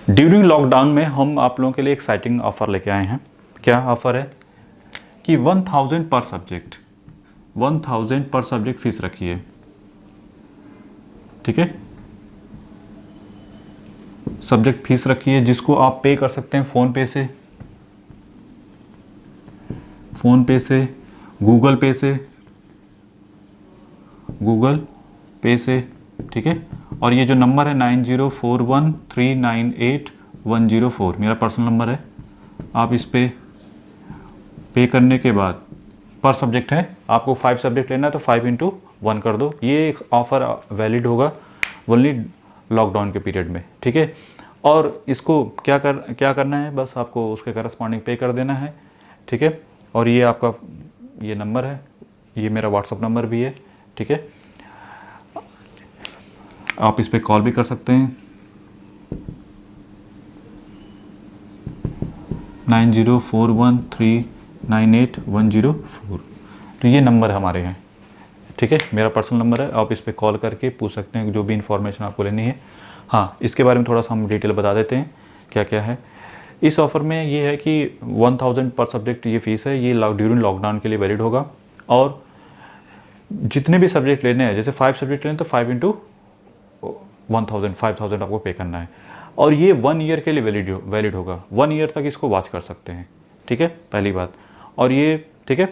During lockdown में हम आप लोगों के लिए एक्साइटिंग ऑफ़र लेके आए हैं। क्या ऑफ़र है कि 1000 पर सब्जेक्ट, 1000 पर सब्जेक्ट फीस रखी है। ठीक है, सब्जेक्ट फीस रखी है जिसको आप पे कर सकते हैं फ़ोन पे से, गूगल पे से। ठीक है, और ये जो नंबर है 9041398104 मेरा पर्सनल नंबर है। आप इस पे करने के बाद पर सब्जेक्ट है, आपको 5 सब्जेक्ट लेना है तो 5x1 कर दो। ये एक ऑफ़र वैलिड होगा ओनली लॉकडाउन के पीरियड में। ठीक है, और इसको क्या करना है, बस आपको उसके करस्पॉन्डिंग पे कर देना है। ठीक है, और ये आपका ये नंबर है, ये मेरा व्हाट्सअप नंबर भी है। ठीक है, आप इस पर कॉल भी कर सकते हैं 9041398104। तो ये नंबर हमारे हैं। ठीक है, मेरा पर्सनल नंबर है, आप इस पर कॉल करके पूछ सकते हैं जो भी इन्फॉर्मेशन आपको लेनी है। हाँ, इसके बारे में थोड़ा सा हम डिटेल बता देते हैं क्या क्या है। इस ऑफ़र में ये है कि 1000 पर सब्जेक्ट ये फ़ीस है, ये ड्यूरिंग लॉकडाउन के लिए वैलिड होगा। और जितने भी सब्जेक्ट लेने हैं, जैसे 5 सब्जेक्ट लेने तो 5x1000 5000 आपको पे करना है। और ये 1 ईयर के लिए वैलिड होगा, 1 ईयर तक इसको वॉच कर सकते हैं। ठीक है, पहली बात। और ये ठीक है,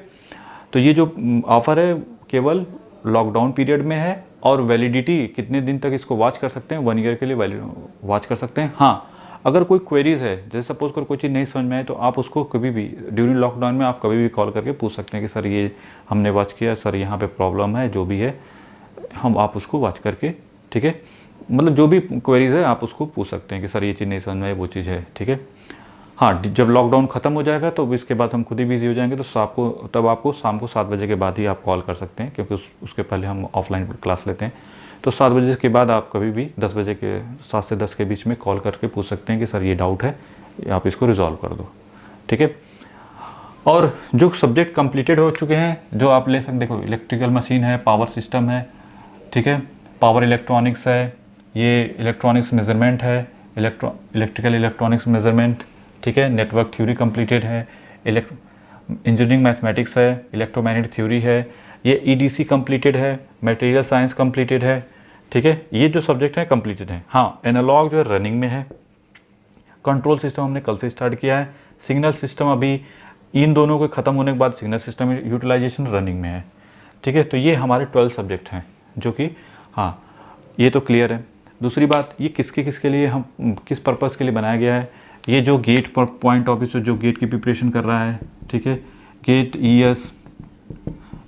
तो ये जो ऑफ़र है केवल लॉकडाउन पीरियड में है, और वैलिडिटी कितने दिन तक इसको वॉच कर सकते हैं, 1 ईयर के लिए वॉच कर सकते हैं। हाँ, अगर कोई क्वेरीज़ है, जैसे सपोज़ कर कोई चीज़ नहीं समझ में आए, तो आप उसको कभी भी ड्यूरिंग लॉकडाउन में आप कभी भी कॉल करके पूछ सकते हैं कि सर ये हमने वॉच किया, सर यहाँ पे प्रॉब्लम है, जो भी है आप उसको वॉच करके, ठीक है, मतलब जो भी क्वेरीज़ है आप उसको पूछ सकते हैं कि सर ये चीज़ नहीं समझ में आए, वो चीज़ है। ठीक है, हाँ, जब लॉकडाउन ख़त्म हो जाएगा तो इसके बाद हम खुद ही बिजी हो जाएंगे, तो तब आपको शाम को 7 बजे के बाद ही आप कॉल कर सकते हैं, क्योंकि उसके पहले हम ऑफलाइन क्लास लेते हैं। तो 7 बजे के बाद आप कभी भी 10 बजे के 7 से 10 के बीच में कॉल करके पूछ सकते हैं कि सर ये डाउट है, आप इसको रिजॉल्व कर दो। ठीक है, और जो सब्जेक्ट कंप्लीटेड हो चुके हैं जो आप ले सकते, देखो इलेक्ट्रिकल मशीन है, पावर सिस्टम है, ठीक है, पावर इलेक्ट्रॉनिक्स है, ये इलेक्ट्रॉनिक्स मेजरमेंट है, इलेक्ट्रिकल इलेक्ट्रॉनिक्स मेजरमेंट, ठीक है, नेटवर्क थ्योरी कंप्लीटेड है, इंजीनियरिंग मैथमेटिक्स है, इलेक्ट्रोमैग्नेटिक थ्योरी है, ये ईडीसी कंप्लीटेड है, मटेरियल साइंस कंप्लीटेड है। ठीक है, ये जो सब्जेक्ट हैं कंप्लीटेड हैं। हाँ, एनालॉग जो है रनिंग में है, कंट्रोल सिस्टम हमने कल से स्टार्ट किया है, सिग्नल सिस्टम अभी इन दोनों के ख़त्म होने के बाद सिग्नल सिस्टम यूटिलाइजेशन रनिंग में है। ठीक है, तो ये हमारे 12 सब्जेक्ट हैं जो कि, हाँ, ये तो क्लियर है। दूसरी बात, ये किसके लिए हम किस पर्पज़ के लिए बनाया गया है, ये जो गेट पर पॉइंट ऑफ व्यू जो गेट की प्रिपरेशन कर रहा है, ठीक है, गेट ईएस,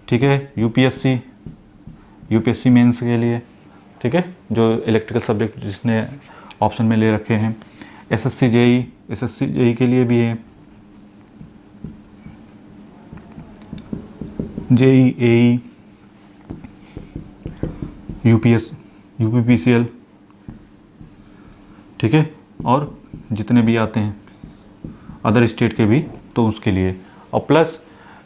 ठीक है, यूपीएससी मेंस के लिए, ठीक है, जो इलेक्ट्रिकल सब्जेक्ट जिसने ऑप्शन में ले रखे हैं, एसएससी जेई के लिए भी है, जेई एई, यूपीपीसीएल, ठीक है, और जितने भी आते हैं अदर स्टेट के भी, तो उसके लिए। और प्लस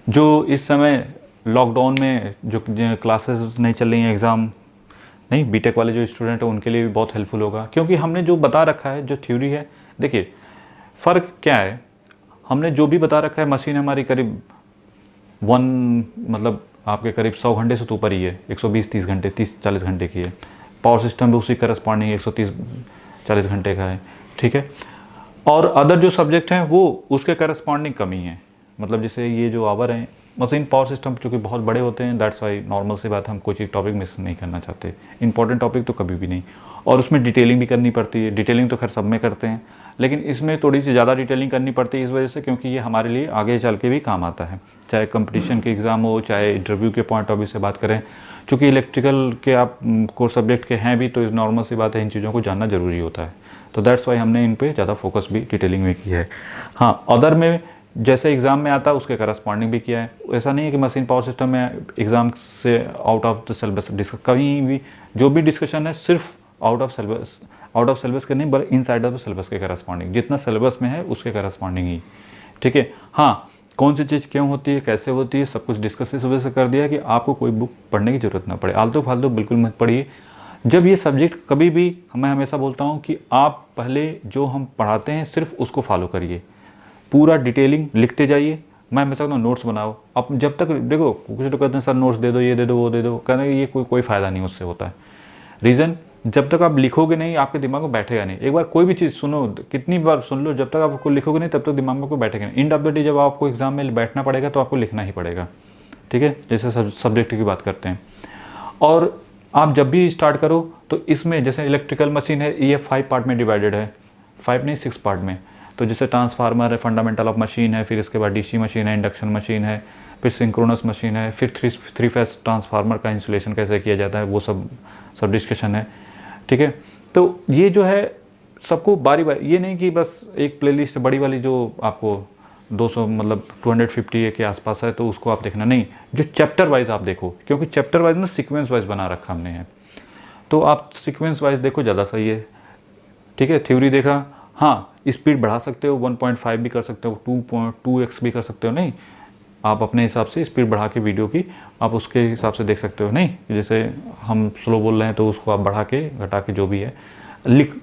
जो इस समय लॉकडाउन में जो क्लासेस नहीं चल रही हैं, एग्ज़ाम नहीं, बीटेक वाले जो स्टूडेंट हैं उनके लिए भी बहुत हेल्पफुल होगा, क्योंकि हमने जो बता रखा है, जो थ्योरी है, देखिए फ़र्क क्या है, हमने जो भी बता रखा है, मशीन हमारी करीब मतलब आपके करीब 100 घंटे से तो ऊपर ही है, 120-30 घंटे, 30-40 घंटे की है। पावर सिस्टम भी उसी करस्पॉन्डिंग 130-40 घंटे का है। ठीक है, और अदर जो सब्जेक्ट हैं वो उसके करस्पॉन्डिंग कम ही हैं, मतलब जैसे ये जो आवर हैं, मशीन पावर सिस्टम चूँकि बहुत बड़े होते हैं, दैट्स वाई नॉर्मल सी बात, हम कोई चीज़ टॉपिक मिस नहीं करना चाहते, इंपॉर्टेंट टॉपिक तो कभी भी नहीं। और उसमें डिटेलिंग भी करनी पड़ती है, डिटेलिंग तो खैर सब में करते हैं, लेकिन इसमें थोड़ी सी ज़्यादा डिटेलिंग करनी पड़ती है इस वजह से, क्योंकि ये हमारे लिए आगे चल के भी काम आता है, चाहे कंपटीशन के एग्ज़ाम हो, चाहे इंटरव्यू के पॉइंट ऑफ व्यू से बात करें। चूँकि इलेक्ट्रिकल के आप कोर्स सब्जेक्ट के हैं भी, तो इस नॉर्मल सी बात है, इन चीज़ों को जानना ज़रूरी होता है, तो दैट्स वाई हमने इन पे ज़्यादा फोकस भी डिटेलिंग में की है। हाँ, अदर में जैसे एग्ज़ाम में आता है उसके करस्पॉन्डिंग भी किया है। ऐसा नहीं है कि मशीन पावर सिस्टम में एग्ज़ाम से आउट ऑफ द सिलेबस कहीं भी जो भी डिस्कशन है सिर्फ आउट ऑफ सिलेबस के नहीं, बल्कि इनसाइड ऑफ सिलेबस के करस्पॉन्डिंग, जितना सिलेबस में है उसके करस्पॉन्डिंग ही। ठीक है, हाँ, कौन सी चीज़ क्यों होती है, कैसे होती है, सब कुछ डिस्कस इस वजह से कर दिया कि आपको कोई बुक पढ़ने की ज़रूरत ना पड़े, आलतू फालतू बिल्कुल मत पढ़िए। जब ये सब्जेक्ट कभी भी, मैं हमेशा बोलता हूँ कि आप पहले जो हम पढ़ाते हैं सिर्फ उसको फॉलो करिए, पूरा डिटेलिंग लिखते जाइए। मैं हमेशा कहता हूँ नोट्स बनाओ। अब जब तक देखो कुछ लोग कहते हैं सर नोट्स दे दो, ये दे दो, वो दे दो, कहने ये कोई फ़ायदा नहीं उससे होता है। रीज़न, जब तक आप लिखोगे नहीं आपके दिमाग में बैठेगा नहीं। एक बार कोई भी चीज़ सुनो, कितनी बार सुन लो, जब तक आपको लिखोगे नहीं तब तक दिमाग में कोई बैठेगा नहीं। एंड ऑफ द डे जब आपको एग्जाम में बैठना पड़ेगा तो आपको लिखना ही पड़ेगा, ठीक है। जैसे सब्जेक्ट की बात करते हैं, और आप जब भी स्टार्ट करो तो इसमें जैसे इलेक्ट्रिकल मशीन है, ये 5 पार्ट में डिवाइडेड है, 5 नहीं 6 पार्ट में। तो जैसे ट्रांसफार्मर है, फंडामेंटल ऑफ मशीन है, फिर इसके बाद डीसी मशीन है, इंडक्शन मशीन है, फिर सिंक्रोनस मशीन है, फिर थ्री फेज ट्रांसफार्मर का इंसुलेशन कैसे किया जाता है, वो सब डिस्कशन है, ठीक है। तो ये जो है सबको बारी बारी, ये नहीं कि बस एक प्लेलिस्ट बड़ी वाली जो आपको 200 मतलब 250 के आसपास है तो उसको आप देखना नहीं, जो चैप्टर वाइज आप देखो, क्योंकि चैप्टर वाइज में सीक्वेंस वाइज बना रखा हमने है, तो आप सीक्वेंस वाइज देखो ज़्यादा सही है, ठीक है। थ्योरी देखा, हाँ स्पीड बढ़ा सकते हो, 1.5 भी कर सकते हो, 2.2x भी कर सकते हो, नहीं आप अपने हिसाब से स्पीड बढ़ा के वीडियो की आप उसके हिसाब से देख सकते हो, नहीं जैसे हम स्लो बोल रहे हैं तो उसको आप बढ़ा के घटा के जो भी है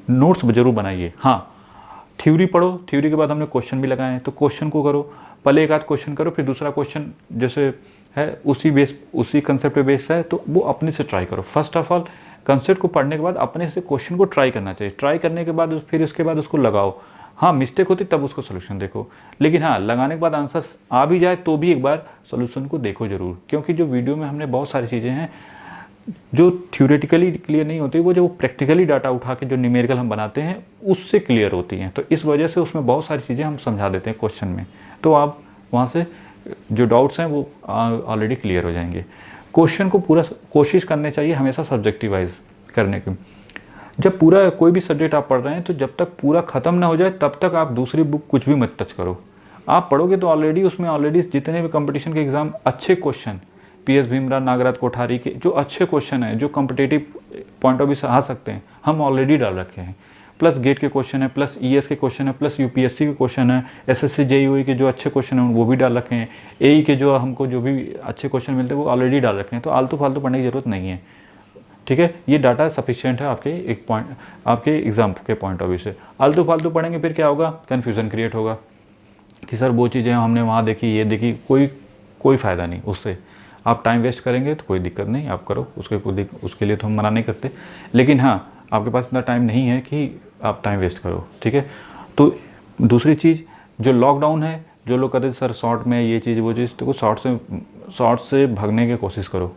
नोट्स जरूर बनाइए। हाँ थ्योरी पढ़ो, थ्योरी के बाद हमने क्वेश्चन भी लगाए हैं तो क्वेश्चन को करो, पहले एक आध क्वेश्चन करो, फिर दूसरा क्वेश्चन जैसे है उसी कंसेप्ट पे बेस्ड है तो वो अपने से ट्राई करो। फर्स्ट ऑफ ऑल कंसेप्ट को पढ़ने के बाद अपने से क्वेश्चन को ट्राई करना चाहिए, ट्राई करने के बाद फिर उसके बाद उसको लगाओ। हाँ मिस्टेक होती तब उसको सोल्यूशन देखो, लेकिन हाँ लगाने के बाद आंसर आ भी जाए तो भी एक बार सोल्यूशन को देखो जरूर, क्योंकि जो वीडियो में हमने बहुत सारी चीज़ें हैं जो थ्योरेटिकली क्लियर नहीं होती, वो जो प्रैक्टिकली डाटा उठा के जो न्यूमेरिकल हम बनाते हैं उससे क्लियर होती हैं। तो इस वजह से उसमें बहुत सारी चीज़ें हम समझा देते हैं क्वेश्चन में, तो आप वहाँ से जो डाउट्स हैं वो ऑलरेडी क्लियर हो जाएंगे। क्वेश्चन को पूरा कोशिश करनी चाहिए हमेशा सब्जेक्टिव वाइज करने की। जब पूरा कोई भी सब्जेक्ट आप पढ़ रहे हैं तो जब तक पूरा ख़त्म ना हो जाए तब तक आप दूसरी बुक कुछ भी मत टच करो। आप पढ़ोगे तो ऑलरेडी उसमें जितने भी कंपटीशन के एग्ज़ाम अच्छे क्वेश्चन, PS भीमराव, नागराज कोठारी के जो अच्छे क्वेश्चन हैं जो कॉम्पिटिटिव पॉइंट ऑफ व्यू से आ सकते हैं हम ऑलरेडी डाल रखे हैं। प्लस गेट के क्वेश्चन है, प्लस ES के क्वेश्चन है, प्लस UPSC के क्वेश्चन है, SSC JEE के जो अच्छे क्वेश्चन हैं वो भी डाल रखे हैं, AE के जो हमको जो भी अच्छे क्वेश्चन मिलते हैं वो ऑलरेडी डाल रखे हैं। तो आलतू फालतू पढ़ने की ज़रूरत नहीं है, ठीक है। ये डाटा सफिशिएंट है आपके एक पॉइंट, आपके एग्जाम के पॉइंट ऑफ व्यू से। आलतू फालतू पढ़ेंगे फिर क्या होगा, कन्फ्यूज़न क्रिएट होगा कि सर वो चीज़ें हमने वहाँ देखी, ये देखी, कोई फ़ायदा नहीं उससे। आप टाइम वेस्ट करेंगे तो कोई दिक्कत नहीं, आप करो उसके लिए तो हम मना नहीं करते, लेकिन हाँ आपके पास इतना टाइम नहीं है कि आप टाइम वेस्ट करो, ठीक है। तो दूसरी चीज़ जो लॉकडाउन है, जो लोग कहते हैं सर शॉर्ट में ये चीज़ वो चीज़, तो शॉर्ट से भागने की कोशिश करो।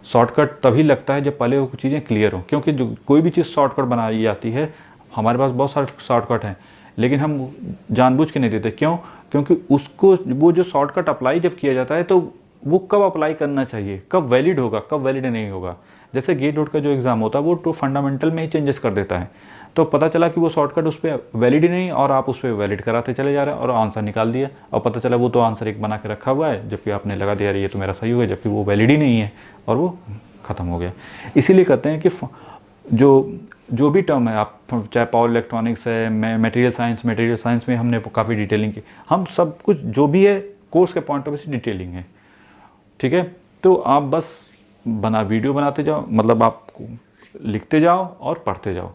शॉर्टकट तभी लगता है जब पहले वो चीज़ें क्लियर हो, क्योंकि जो कोई भी चीज़ शॉर्टकट बनाई जाती है, हमारे पास बहुत सारे शॉर्टकट हैं लेकिन हम जानबूझ के नहीं देते। क्यों? क्योंकि उसको वो जो शॉर्टकट अप्लाई जब किया जाता है तो वो कब अप्लाई करना चाहिए, कब वैलिड होगा, कब वैलिड नहीं होगा। जैसे गेट वोट का जो एग्ज़ाम होता है वो तो फंडामेंटल में ही चेंजेस कर देता है, तो पता चला कि वो शॉर्टकट उस पर वैलिड ही नहीं और आप उस पर वैलिड कराते चले जा रहे हैं और आंसर निकाल दिया और पता चला वो तो आंसर एक बना के रखा हुआ है जबकि आपने लगा दिया ये तो मेरा सही हो गया, जबकि वो वैलिड ही नहीं है और वो ख़त्म हो गया। इसीलिए कहते हैं कि जो भी टर्म है, आप चाहे पावर इलेक्ट्रॉनिक्स है, मटेरियल साइंस में हमने काफ़ी डिटेलिंग की, हम सब कुछ जो भी है कोर्स के पॉइंट ऑफ व्यू से डिटेलिंग है, ठीक है। तो आप बस वीडियो बनाते जाओ, मतलब आप लिखते जाओ और पढ़ते जाओ,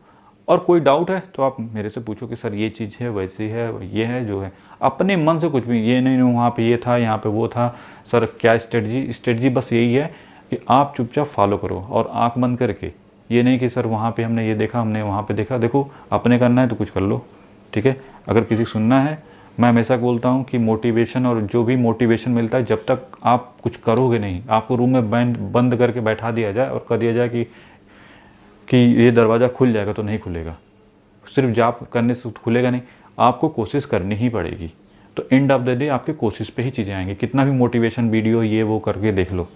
और कोई डाउट है तो आप मेरे से पूछो कि सर ये चीज़ है, वैसी है, ये है, जो है अपने मन से कुछ भी, ये नहीं वहाँ पे ये था, यहाँ पे वो था, सर क्या स्ट्रेटजी बस यही है कि आप चुपचाप फॉलो करो और आंख बंद करके। ये नहीं कि सर वहाँ पे हमने ये देखा, हमने वहाँ पे देखा, देखो अपने करना है तो कुछ कर लो, ठीक है। अगर किसी सुनना है, मैं हमेशा बोलता हूँ कि मोटिवेशन और जो भी मोटिवेशन मिलता है, जब तक आप कुछ करोगे नहीं, आपको रूम में बंद करके बैठा दिया जाए और कह दिया जाए कि ये दरवाज़ा खुल जाएगा तो नहीं खुलेगा, सिर्फ जॉब करने से खुलेगा नहीं, आपको कोशिश करनी ही पड़ेगी। तो एंड ऑफ द डे आपकी कोशिश पे ही चीज़ें आएंगी, कितना भी मोटिवेशन वीडियो ये वो करके देख लो,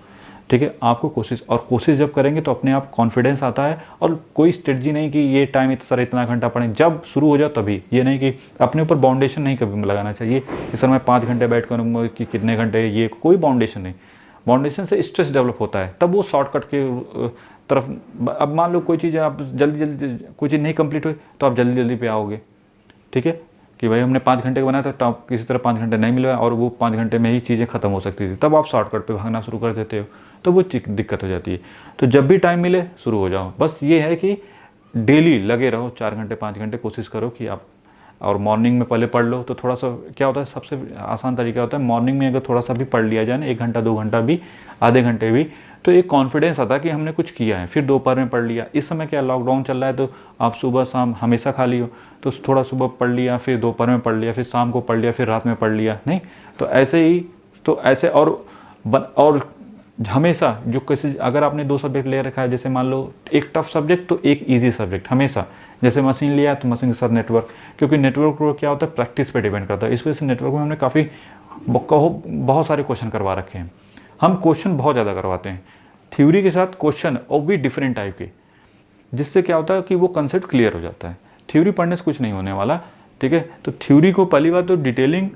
ठीक है। आपको कोशिश जब करेंगे तो अपने आप कॉन्फिडेंस आता है, और कोई स्ट्रेटजी नहीं कि ये टाइम सर इतना घंटा पढ़ें, जब शुरू हो जाओ तभी। ये नहीं कि अपने ऊपर बाउंडेशन नहीं कभी लगाना चाहिए कि सर मैं 5 घंटे बैठ करूँगा कि कितने घंटे, ये कोई बाउंडेशन नहीं। बाउंडेशन से स्ट्रेस डेवलप होता है, तब वो शॉर्टकट के तरफ। अब मान लो कोई चीज़ आप जल्दी कोई चीज़ नहीं कंप्लीट हुई तो आप जल्दी पे आओगे, ठीक है, कि भाई हमने 5 घंटे का बनाया था तो आप किसी तरह 5 घंटे नहीं मिला और वो 5 घंटे में ही चीज़ें ख़त्म हो सकती थी, तब आप शॉर्टकट पे भागना शुरू कर देते हो। तो वो दिक्कत हो जाती है। तो जब भी टाइम मिले शुरू हो जाओ। बस ये है कि डेली लगे रहो, 4 घंटे 5 घंटे कोशिश करो कि आप, और मॉर्निंग में पहले पढ़ लो। तो थोड़ा सा क्या होता है, सबसे आसान तरीका होता है मॉर्निंग में अगर थोड़ा सा भी पढ़ लिया जाए ना, 1 घंटा 2 घंटा भी, आधे घंटे भी, तो एक कॉन्फिडेंस आता है कि हमने कुछ किया है। फिर दोपहर में पढ़ लिया। इस समय क्या लॉकडाउन चल रहा है तो आप सुबह शाम हमेशा खाली हो, तो थोड़ा सुबह पढ़ लिया, फिर दोपहर में पढ़ लिया, फिर शाम को पढ़ लिया, फिर रात में पढ़ लिया, नहीं तो ऐसे ही, तो ऐसे और हमेशा जो किसी, अगर आपने 2 सब्जेक्ट ले रखा है, जैसे मान लो एक टफ सब्जेक्ट तो एक ईजी सब्जेक्ट हमेशा, जैसे मशीन लिया तो मशीन के साथ नेटवर्क, क्योंकि नेटवर्क को क्या होता है प्रैक्टिस पे डिपेंड करता है। इस वजह से नेटवर्क में हमने काफ़ी बहुत सारे क्वेश्चन करवा रखे हैं। हम क्वेश्चन बहुत ज़्यादा करवाते हैं थ्योरी के साथ क्वेश्चन, और भी डिफरेंट टाइप के, जिससे क्या होता है कि वो कंसेप्ट क्लियर हो जाता है। थ्योरी पढ़ने से कुछ नहीं होने वाला, ठीक है। तो थ्योरी को पहली बात तो डिटेलिंग,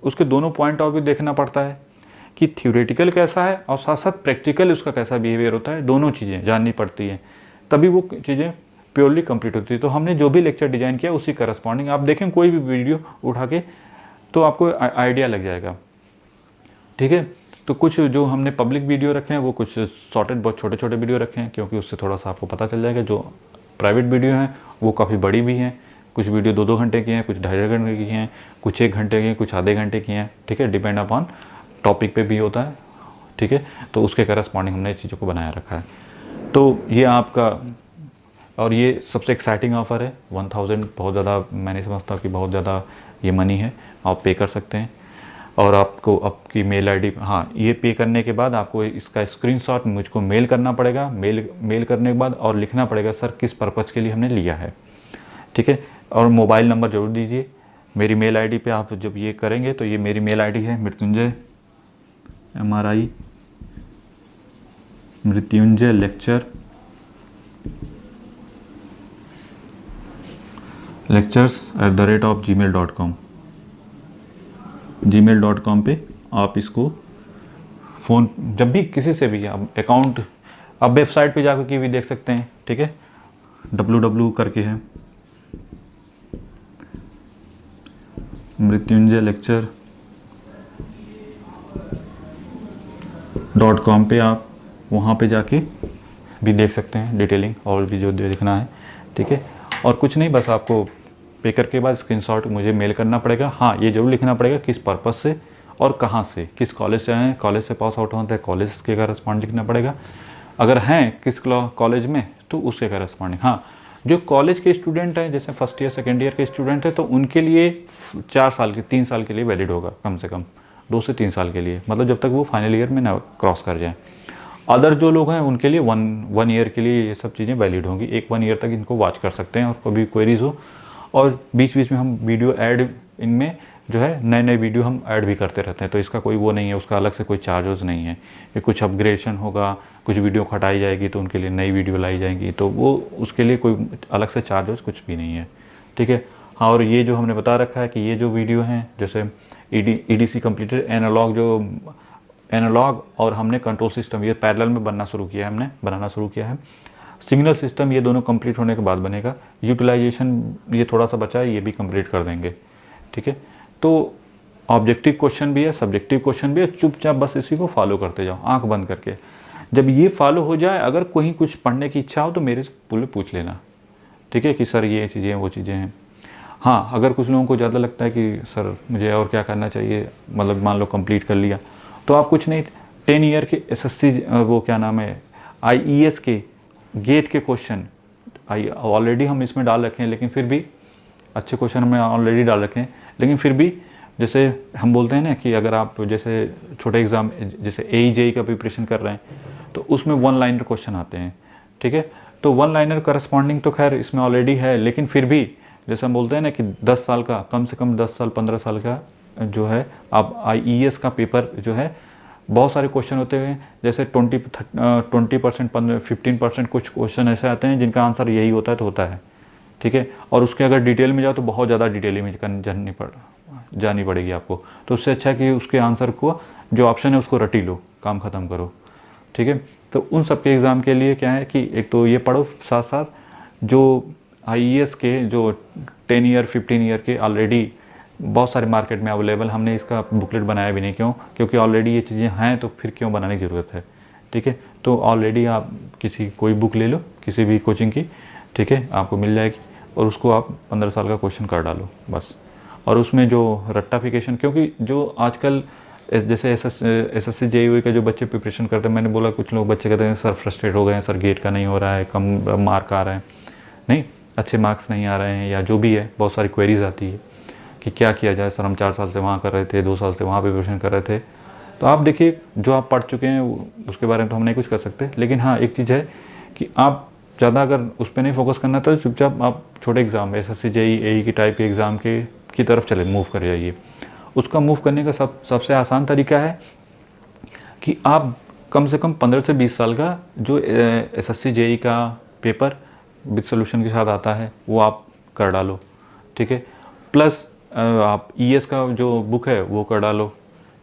उसके दोनों पॉइंट ऑफ व्यू देखना पड़ता है कि थ्योरेटिकल कैसा है और साथ साथ प्रैक्टिकल उसका कैसा बिहेवियर होता है, दोनों चीज़ें जाननी पड़ती हैं, तभी वो चीज़ें प्योरली कंप्लीट होती है। तो हमने जो भी लेक्चर डिज़ाइन किया उसी करस्पॉन्डिंग आप देखें कोई भी वीडियो उठा के, तो आपको आइडिया लग जाएगा, ठीक है। तो कुछ जो हमने पब्लिक वीडियो रखे हैं वो कुछ शॉर्टेड बहुत छोटे छोटे वीडियो रखे हैं, क्योंकि उससे थोड़ा सा आपको पता चल जाएगा। जो प्राइवेट वीडियो हैं वो काफ़ी बड़ी भी हैं, कुछ वीडियो 2-2 घंटे की हैं, कुछ 2.5 घंटे की हैं, कुछ 1 घंटे की हैं, कुछ आधे घंटे की हैं, ठीक है। डिपेंड अपॉन टॉपिक पे भी होता है, ठीक है। तो उसके करस्पॉन्डिंग हमने चीज़ों को बनाया रखा है। तो ये आपका, और ये सबसे एक्साइटिंग ऑफ़र है 1000, बहुत ज़्यादा मैं नहीं समझता कि बहुत ज़्यादा ये मनी है, आप पे कर सकते हैं। और आपको आपकी मेल आईडी, हाँ ये पे करने के बाद आपको इसका स्क्रीनशॉट मुझको मेल करना पड़ेगा। मेल करने के बाद और लिखना पड़ेगा सर किस पर्पज़ के लिए हमने लिया है, ठीक है। और मोबाइल नंबर ज़रूर दीजिए। मेरी मेल आईडी पे आप जब ये करेंगे तो ये मेरी मेल आईडी है मृत्युंजय lectures@gmail.com gmail.com पे आप इसको फ़ोन जब भी किसी से भी आप अकाउंट, आप वेबसाइट पे जाकर के भी देख सकते हैं, ठीक है। www करके है mrityunjaylecture.com पे आप वहाँ पे जाके भी देख सकते हैं डिटेलिंग और भी जो देखना है, ठीक है। और कुछ नहीं, बस आपको पे करके के बाद स्क्रीनशॉट मुझे मेल करना पड़ेगा। हाँ ये ज़रूर लिखना पड़ेगा किस पर्पज़ से और कहाँ से, किस कॉलेज से आए हैं, कॉलेज से पास आउट होता है कॉलेज के करस्पॉन्ड लिखना पड़ेगा। अगर हैं किस कॉलेज में तो उसके करस्पॉन्डिंग। हाँ जो कॉलेज के स्टूडेंट हैं, जैसे फर्स्ट ईयर सेकेंड ईयर के स्टूडेंट हैं, तो उनके लिए 4 साल के 3 साल के लिए वैलिड होगा, कम से कम 2 से 3 साल के लिए, मतलब जब तक वो फाइनल ईयर में ना क्रॉस कर जाए। अदर जो लोग हैं उनके लिए वन ईयर के लिए ये सब चीज़ें वैलिड होंगी। 1 ईयर तक इनको वॉच कर सकते हैं, और कभी क्वेरीज हो, और बीच बीच में हम वीडियो ऐड इनमें जो है नए वीडियो हम ऐड भी करते रहते हैं। तो इसका कोई वो नहीं है, उसका अलग से कोई चार्जेस नहीं है। कि कुछ अपग्रेडेशन होगा, कुछ वीडियो हटाई जाएगी तो उनके लिए नई वीडियो लाई जाएंगी, तो वो उसके लिए कोई अलग से चार्जेस कुछ भी नहीं है, ठीक है। हाँ और ये जो हमने बता रखा है कि ये जो वीडियो हैं, जैसे EDC कंप्लीटेड एनालॉग और हमने कंट्रोल सिस्टम, ये पैरेलल में बनाना शुरू किया है। सिग्नल सिस्टम ये दोनों कंप्लीट होने के बाद बनेगा। यूटिलाइजेशन ये थोड़ा सा बचा है, ये भी कंप्लीट कर देंगे, ठीक है। तो ऑब्जेक्टिव क्वेश्चन भी है, सब्जेक्टिव क्वेश्चन भी है, चुपचाप बस इसी को फॉलो करते जाओ आंख बंद करके। जब ये फॉलो हो जाए, अगर कोई कुछ पढ़ने की इच्छा हो तो मेरे से पूछ लेना, ठीक है, कि सर ये चीज़ें हैं वो चीज़ें हैं। हाँ अगर कुछ लोगों को ज़्यादा लगता है कि सर मुझे और क्या करना चाहिए, मतलब मान लो कंप्लीट कर लिया, तो आप कुछ नहीं, 10 ईयर के SSC वो क्या नाम है IES के गेट के क्वेश्चन ऑलरेडी हम इसमें डाल रखे हैं, लेकिन फिर भी अच्छे क्वेश्चन हमने ऑलरेडी डाल रखे हैं। लेकिन फिर भी जैसे हम बोलते हैं ना कि अगर आप जैसे छोटे एग्ज़ाम जैसे AE-JEE का प्रिपरेशन कर रहे हैं, तो उसमें 1 लाइनर क्वेश्चन आते हैं, ठीक है। तो 1 लाइनर करस्पॉन्डिंग तो खैर इसमें ऑलरेडी है, लेकिन फिर भी जैसे हम बोलते हैं ना कि 10 साल का, कम से कम 10 साल 15 साल का जो है आप IES का पेपर जो है, बहुत सारे क्वेश्चन होते हैं, जैसे 20% 15% कुछ क्वेश्चन ऐसे आते हैं जिनका आंसर यही होता है तो होता है, ठीक है। और उसके अगर डिटेल में जाओ तो बहुत ज़्यादा डिटेल में जानी पड़ेगी आपको। तो उससे अच्छा है कि उसके आंसर को, जो ऑप्शन है उसको रटी लो, काम ख़त्म करो, ठीक है। तो उन सब के एग्ज़ाम के लिए क्या है कि एक तो ये पढ़ो, साथ साथ जो IES के जो 10 ईयर 15 ईयर के ऑलरेडी बहुत सारे मार्केट में अवेलेबल, हमने इसका बुकलेट बनाया भी नहीं, क्योंकि ऑलरेडी ये चीज़ें हैं, तो फिर क्यों बनाने की ज़रूरत है, ठीक है। तो ऑलरेडी आप कोई बुक ले लो किसी भी कोचिंग की, ठीक है, आपको मिल जाएगी, और उसको आप 15 साल का क्वेश्चन कर डालो बस। और उसमें जो रट्टाफिकेशन, क्योंकि जो आजकल जैसे एसएससी जेईई के जो बच्चे प्रिपरेशन करते हैं, मैंने बोला कुछ लोग बच्चे कहते हैं सर फ्रस्ट्रेट हो गए हैं, सर गेट का नहीं हो रहा है, कम मार्क आ रहे हैं, नहीं अच्छे मार्क्स नहीं आ रहे हैं, या जो भी है, बहुत सारी क्वेरीज आती है कि क्या किया जाए सर, हम 4 साल से वहाँ कर रहे थे, 2 साल से वहाँ प्रिपरेशन कर रहे थे। तो आप देखिए, जो आप पढ़ चुके हैं उसके बारे में तो हम नहीं कुछ कर सकते, लेकिन हाँ एक चीज़ है कि आप ज़्यादा अगर उस पर नहीं फोकस करना तो चुपचाप आप छोटे एग्ज़ाम एसएससी जेईई एई की टाइप के एग्ज़ाम की तरफ चले, मूव कर जाइए। उसका मूव करने का सबसे आसान तरीका है कि आप कम से कम 15 से 20 साल का जो एसएससी जेईई का पेपर विद सोल्यूशन के साथ आता है वो आप कर डालो, ठीक है। प्लस आप ईएस का जो बुक है वो कर डालो,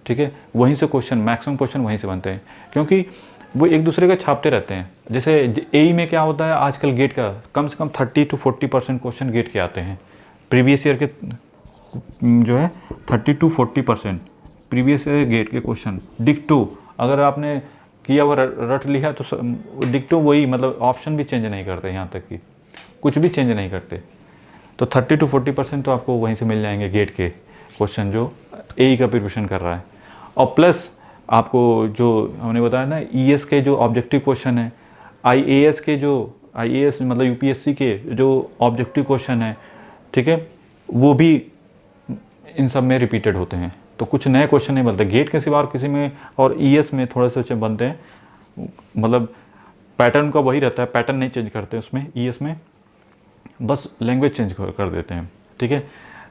ठीक है। वहीं से क्वेश्चन, मैक्सिमम क्वेश्चन वहीं से बनते हैं, क्योंकि वो एक दूसरे का छापते रहते हैं। जैसे एई में क्या होता है आजकल, गेट का कम से कम 30 to 40% क्वेश्चन गेट के आते हैं। प्रीवियस ईयर के जो है 30 to 40% प्रीवियस ईयर गेट के क्वेश्चन डिक्टो, अगर आपने किया हुआ रट लिया तो डिक्टो वही, मतलब ऑप्शन भी चेंज नहीं करते, यहाँ तक कि कुछ भी चेंज नहीं करते। तो 30 to 40% तो आपको वहीं से मिल जाएंगे गेट के क्वेश्चन जो एई का प्रिपरेशन कर रहा है। और प्लस आपको जो हमने बताया ना, ईएस के जो ऑब्जेक्टिव क्वेश्चन है, आईएएस के जो आईएएस मतलब यूपीएससी के जो ऑब्जेक्टिव क्वेश्चन है, ठीक है, वो भी इन सब में रिपीटेड होते हैं। तो कुछ नए क्वेश्चन नहीं बनते गेट के सिवा, और किसी में, और ईएस में थोड़े से अच्छे बनते हैं, मतलब पैटर्न का वही रहता है, पैटर्न नहीं चेंज करते उसमें ईएस में, बस लैंग्वेज चेंज कर देते हैं, ठीक है।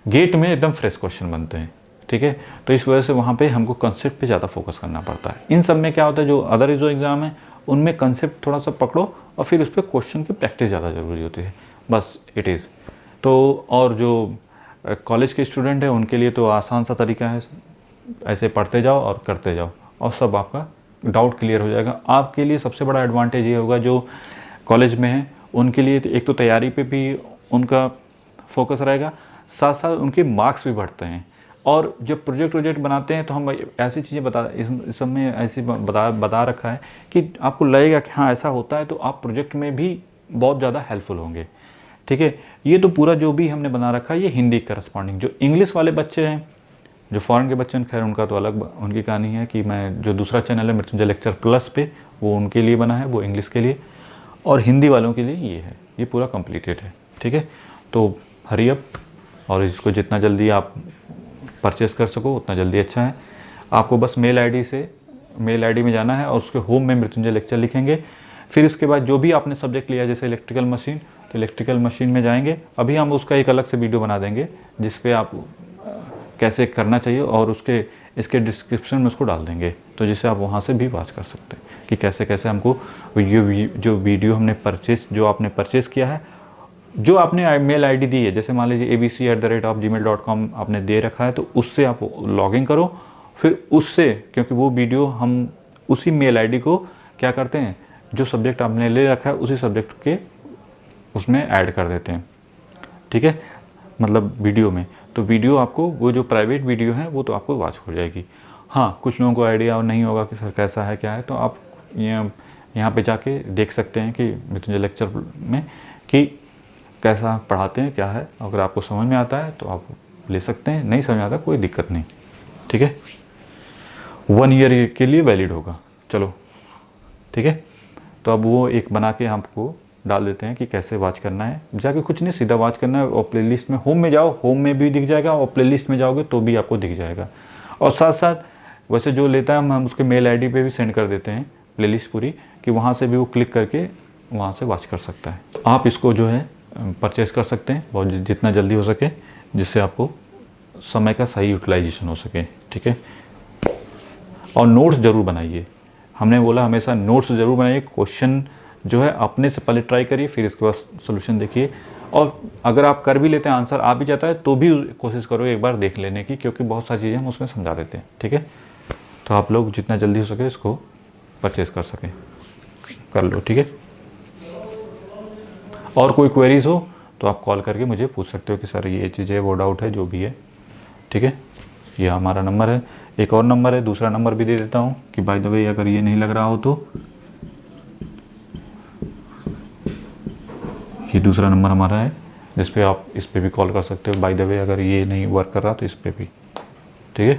गेट में एकदम फ्रेश क्वेश्चन बनते हैं, ठीक है। तो इस वजह से वहाँ पे हमको कंसेप्ट पे ज़्यादा फोकस करना पड़ता है। इन सब में क्या होता है, जो अदर जो एग्ज़ाम है उनमें कंसेप्ट थोड़ा सा पकड़ो और फिर उस पर क्वेश्चन की प्रैक्टिस ज़्यादा ज़रूरी होती है, बस इट इज़। तो और जो कॉलेज के स्टूडेंट हैं उनके लिए तो आसान सा तरीका है, ऐसे पढ़ते जाओ और करते जाओ और सब आपका डाउट क्लियर हो जाएगा। आपके लिए सबसे बड़ा एडवांटेज ये होगा जो कॉलेज में है उनके लिए, एक तो तैयारी पे भी उनका फोकस रहेगा, साथ साथ उनके मार्क्स भी बढ़ते हैं। और जब प्रोजेक्ट बनाते हैं तो हम ऐसी चीज़ें इस सब में ऐसे बता रखा है कि आपको लगेगा कि हाँ ऐसा होता है, तो आप प्रोजेक्ट में भी बहुत ज़्यादा हेल्पफुल होंगे, ठीक है। ये तो पूरा जो भी हमने बना रखा है ये हिंदी करस्पॉन्डिंग। जो इंग्लिश वाले बच्चे हैं, जो फॉरेन के बच्चे हैं, खैर उनका तो अलग उनकी कहानी है कि मैं जो दूसरा चैनल है मृत्युंजय लेक्चर प्लस पे, वो उनके लिए बना है, वो इंग्लिश के लिए, और हिंदी वालों के लिए ये है, ये पूरा कंप्लीटेड है, ठीक है। तो हरी अप, और इसको जितना जल्दी आप परचेस कर सको उतना जल्दी अच्छा है। आपको बस मेल आईडी में जाना है और उसके होम में मृत्युंजय लेक्चर लिखेंगे। फिर इसके बाद जो भी आपने सब्जेक्ट लिया, जैसे इलेक्ट्रिकल मशीन, तो इलेक्ट्रिकल मशीन में जाएंगे। अभी हम उसका एक अलग से वीडियो बना देंगे जिस पे आप कैसे करना चाहिए, और इसके डिस्क्रिप्शन में उसको डाल देंगे, तो जिससे आप वहाँ से भी वॉच कर सकते हैं कि कैसे कैसे हमको ये जो वीडियो हमने जो आपने परचेज़ किया है, जो आपने मेल आईडी दी है, जैसे मान लीजिए abc@gmail.com आपने दे रखा है, तो उससे आप लॉगिन करो। फिर उससे, क्योंकि वो वीडियो हम उसी मेल आईडी को क्या करते हैं, जो सब्जेक्ट आपने ले रखा है उसी सब्जेक्ट के उसमें ऐड कर देते हैं, ठीक है, मतलब वीडियो में। तो वीडियो आपको, वो जो प्राइवेट वीडियो है वो तो आपको वॉच हो जाएगी। हाँ, कुछ लोगों को आइडिया नहीं होगा कि सर कैसा है क्या है, तो आप यहाँ पे जाके देख सकते हैं कि मृत्युंजय लेक्चर में कि कैसा पढ़ाते हैं, क्या है। अगर आपको समझ में आता है तो आप ले सकते हैं, नहीं समझ में आता कोई दिक्कत नहीं, ठीक है। 1 ईयर के लिए वैलिड होगा, चलो ठीक है। तो अब वो एक बना के आपको डाल देते हैं कि कैसे वॉच करना है। जाके कुछ नहीं, सीधा वॉच करना है, और प्लेलिस्ट में होम में जाओ, होम में भी दिख जाएगा, और प्लेलिस्ट में जाओगे तो भी आपको दिख जाएगा। और साथ साथ वैसे जो लेता है हम उसके मेल आईडी पे भी सेंड कर देते हैं प्लेलिस्ट पूरी, कि वहाँ से भी वो क्लिक करके वहाँ से वॉच कर सकता है। आप इसको जो है परचेस कर सकते हैं बहुत जितना जल्दी हो सके, जिससे आपको समय का सही यूटिलाइजेशन हो सके, ठीक है। और नोट्स ज़रूर बनाइए, हमने बोला हमेशा नोट्स ज़रूर बनाइए। क्वेश्चन जो है अपने से पहले ट्राई करिए, फिर इसके बाद सोल्यूशन देखिए। और अगर आप कर भी लेते हैं, आंसर आ भी जाता है, तो भी कोशिश करो एक बार देख लेने की, क्योंकि बहुत सारी चीज़ें हम उसमें समझा देते हैं, ठीक है। तो आप लोग जितना जल्दी हो सके इसको परचेस कर सकें, कर लो, ठीक है। और कोई क्वेरीज हो तो आप कॉल करके मुझे पूछ सकते हो कि सर ये चीज़ है, वो डाउट है, जो भी है, ठीक है। ये हमारा नंबर है, एक और नंबर है, दूसरा नंबर भी दे देता हूँ कि बाय द वे अगर ये नहीं लग रहा हो तो ये दूसरा नंबर हमारा है जिस पे आप इस पे भी कॉल कर सकते हो बाय द वे, अगर ये नहीं वर्क कर रहा तो इस पे भी, ठीक है।